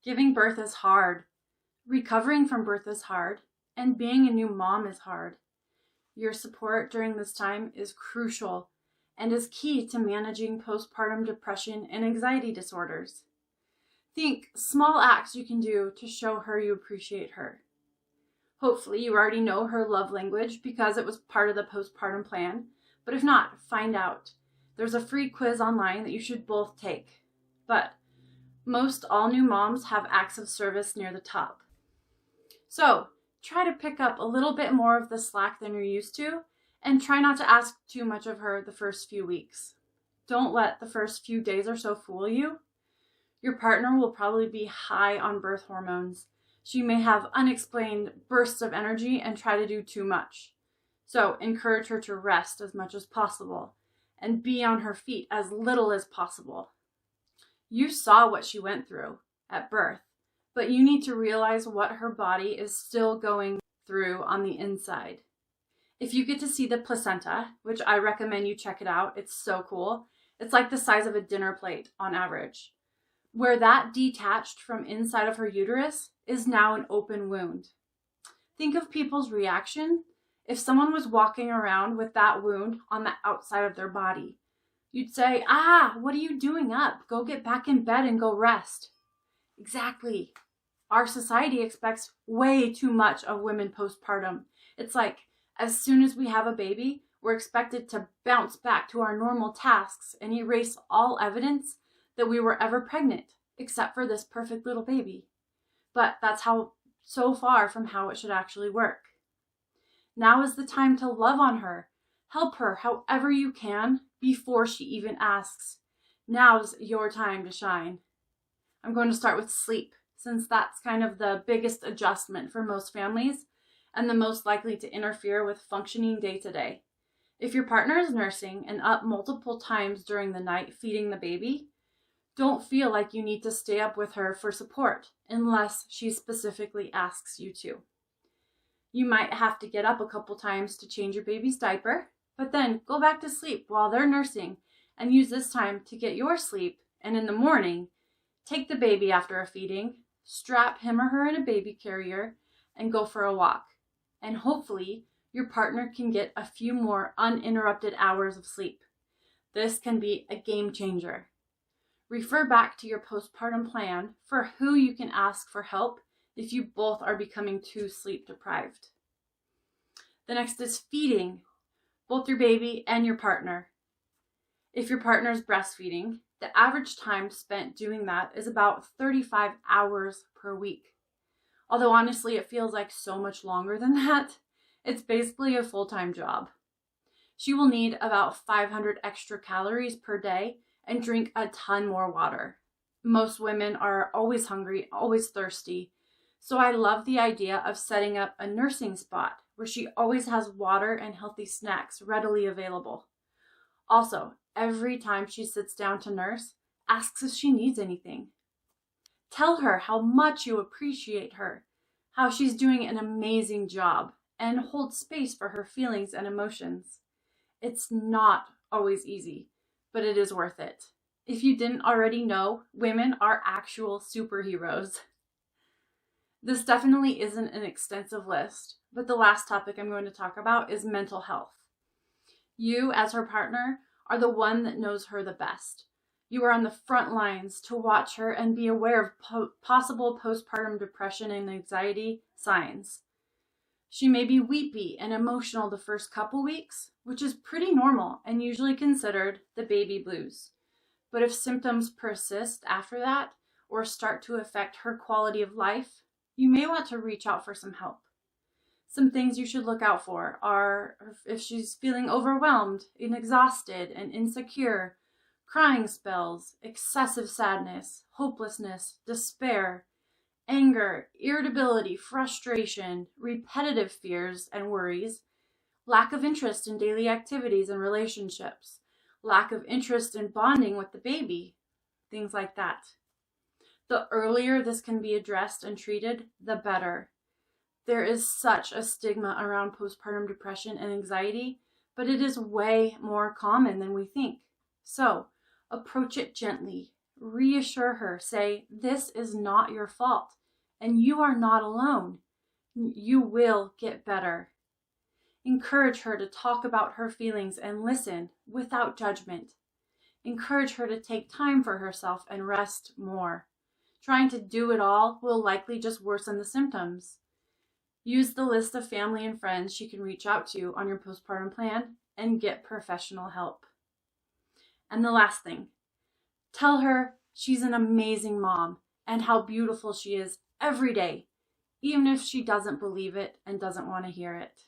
Giving birth is hard. Recovering from birth is hard. And being a new mom is hard. Your support during this time is crucial and is key to managing postpartum depression and anxiety disorders. Think small acts you can do to show her you appreciate her. Hopefully you already know her love language because it was part of the postpartum plan, but if not, find out. There's a free quiz online that you should both take. But most all new moms have acts of service near the top. So try to pick up a little bit more of the slack than you're used to, and try not to ask too much of her the first few weeks. Don't let the first few days or so fool you. Your partner will probably be high on birth hormones. She may have unexplained bursts of energy and try to do too much. So encourage her to rest as much as possible and be on her feet as little as possible. You saw what she went through at birth, but you need to realize what her body is still going through on the inside. If you get to see the placenta, which I recommend you check it out, it's so cool. It's like the size of a dinner plate on average. Where that detached from inside of her uterus is now an open wound. Think of people's reaction if someone was walking around with that wound on the outside of their body. You'd say, what are you doing up? Go get back in bed and go rest. Exactly. Our society expects way too much of women postpartum. It's like, as soon as we have a baby, we're expected to bounce back to our normal tasks and erase all evidence that we were ever pregnant, except for this perfect little baby. But that's so far from how it should actually work. Now is the time to love on her. Help her however you can before she even asks. Now's your time to shine. I'm going to start with sleep, since that's kind of the biggest adjustment for most families and the most likely to interfere with functioning day to day. If your partner is nursing and up multiple times during the night feeding the baby, don't feel like you need to stay up with her for support unless she specifically asks you to. You might have to get up a couple times to change your baby's diaper, but then go back to sleep while they're nursing and use this time to get your sleep, and in the morning, take the baby after a feeding, strap him or her in a baby carrier, and go for a walk. And hopefully, your partner can get a few more uninterrupted hours of sleep. This can be a game changer. Refer back to your postpartum plan for who you can ask for help if you both are becoming too sleep deprived. The next is feeding, both your baby and your partner. If your partner is breastfeeding, the average time spent doing that is about 35 hours per week. Although honestly, it feels like so much longer than that. It's basically a full-time job. She will need about 500 extra calories per day and drink a ton more water. Most women are always hungry, always thirsty. So I love the idea of setting up a nursing spot where she always has water and healthy snacks readily available. Also, every time she sits down to nurse, asks if she needs anything. Tell her how much you appreciate her, how she's doing an amazing job, and hold space for her feelings and emotions. It's not always easy, but it is worth it. If you didn't already know, women are actual superheroes. This definitely isn't an extensive list, but the last topic I'm going to talk about is mental health. You, as her partner, are the one that knows her the best. You are on the front lines to watch her and be aware of possible postpartum depression and anxiety signs. She may be weepy and emotional the first couple weeks, which is pretty normal and usually considered the baby blues. But if symptoms persist after that or start to affect her quality of life, you may want to reach out for some help. Some things you should look out for are if she's feeling overwhelmed and exhausted and insecure, crying spells, excessive sadness, hopelessness, despair, anger, irritability, frustration, repetitive fears and worries, lack of interest in daily activities and relationships, lack of interest in bonding with the baby, things like that. The earlier this can be addressed and treated, the better. There is such a stigma around postpartum depression and anxiety, but it is way more common than we think. So, approach it gently, reassure her. Say, this is not your fault, and you are not alone. You will get better. Encourage her to talk about her feelings and listen without judgment. Encourage her to take time for herself and rest more. Trying to do it all will likely just worsen the symptoms. Use the list of family and friends she can reach out to on your postpartum plan and get professional help. And the last thing, tell her she's an amazing mom and how beautiful she is every day, even if she doesn't believe it and doesn't want to hear it.